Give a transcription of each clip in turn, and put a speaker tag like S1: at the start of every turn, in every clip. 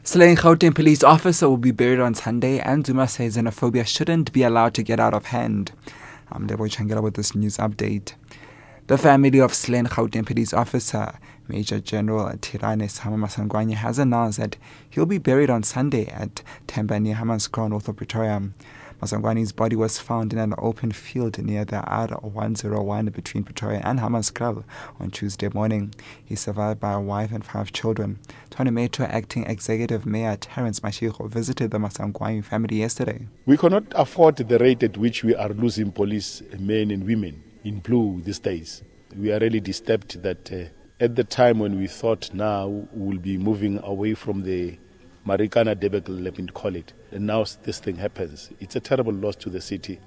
S1: Slain Gauteng police officer will be buried on Sunday, and Zuma says xenophobia shouldn't be allowed to get out of hand. I'm Debo Changela with this news update. The family of slain Gauteng police officer Major General Tirane Sama Masangwanye has announced that he'll be buried on Sunday at Temba near Hammanskraal, north of Pretoria. Masangwanye's body was found in an open field near the R101 between Pretoria and Hammanskraal on Tuesday morning. He's survived by a wife and 5 children. Tshwane Metro Acting Executive Mayor Terence Mashego visited the Masangwanye family yesterday.
S2: We cannot afford the rate at which we are losing police men and women in blue these days. We are really disturbed that at the time when we thought now we'll be moving away from the Marikana debacle, let me call it, and now this thing happens. It's a terrible loss to the city.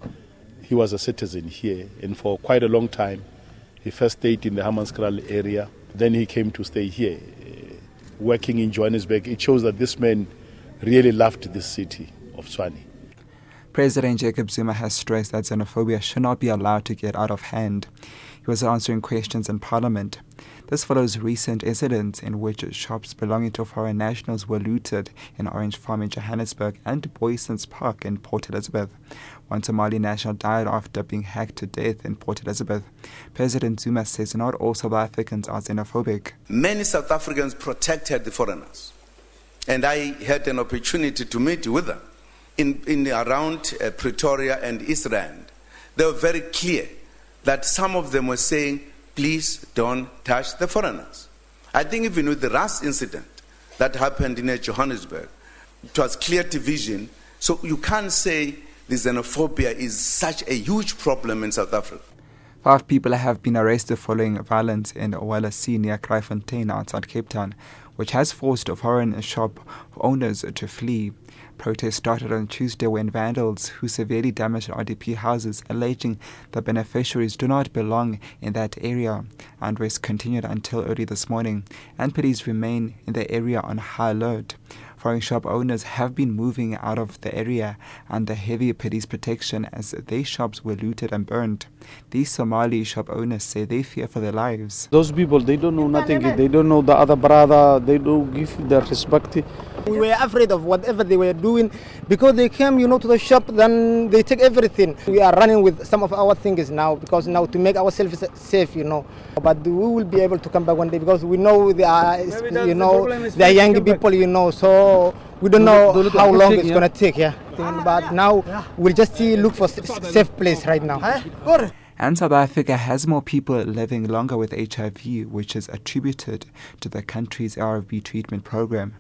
S2: He was a citizen here, and for quite a long time, he first stayed in the Hammanskraal area, then he came to stay here, working in Johannesburg. It shows that this man really loved this city of Tshwane.
S1: President Jacob Zuma has stressed that xenophobia should not be allowed to get out of hand. He was answering questions in Parliament. This follows recent incidents in which shops belonging to foreign nationals were looted in Orange Farm in Johannesburg and Boyson's Park in Port Elizabeth. One Somali national died after being hacked to death in Port Elizabeth. President Zuma says not all South Africans are xenophobic.
S3: Many South Africans protected the foreigners, and I had an opportunity to meet with them in around Pretoria and East Rand. They were very clear that some of them were saying, please don't touch the foreigners. I think even with the last incident that happened in Johannesburg, it was clear division. So you can't say the xenophobia is such a huge problem in South Africa.
S1: 5 people have been arrested following violence in Owalasi near Kraaifontein outside Cape Town, which has forced foreign shop owners to flee. Protests started on Tuesday when vandals who severely damaged RDP houses, alleging the beneficiaries do not belong in that area. Unrest continued until early this morning, and police remain in the area on high alert. Foreign shop owners have been moving out of the area under heavy police protection as their shops were looted and burned. These Somali shop owners say they fear for their lives.
S4: Those people, they don't know nothing. They don't know the other brother. They don't give their respect.
S5: We were afraid of whatever they were doing because they came, to the shop, then they take everything. We are running with some of our things now because now to make ourselves safe, But we will be able to come back one day because we know they are, they are young people, so we don't know how long it's going to take, But now we'll just look for a safe place right now.
S1: And South Africa has more people living longer with HIV, which is attributed to the country's ARV treatment program.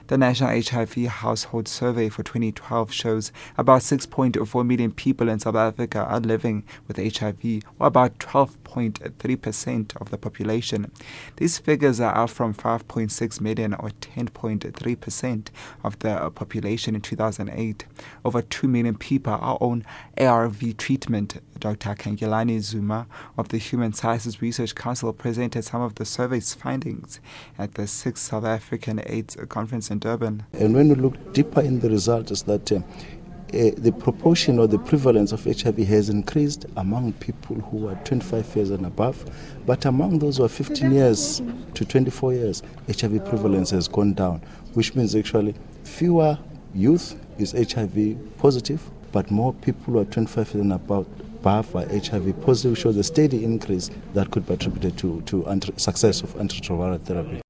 S1: The National HIV Household Survey for 2012 shows about 6.4 million people in South Africa are living with HIV, or about 12.3% of the population. These figures are up from 5.6 million, or 10.3% of the population in 2008. Over 2 million people are on ARV treatment. Dr. Kangilani Zuma of the Human Sciences Research Council presented some of the survey's findings at the 6th South African AIDS Conference in Durban.
S6: And when we look deeper in the results, is that the proportion or the prevalence of HIV has increased among people who are 25 years and above, but among those who are 15 years to 24 years, HIV prevalence has gone down, which means actually fewer youth is HIV positive, but more people who are 25 years and above are HIV positive, shows a steady increase that could be attributed to success of antiretroviral therapy.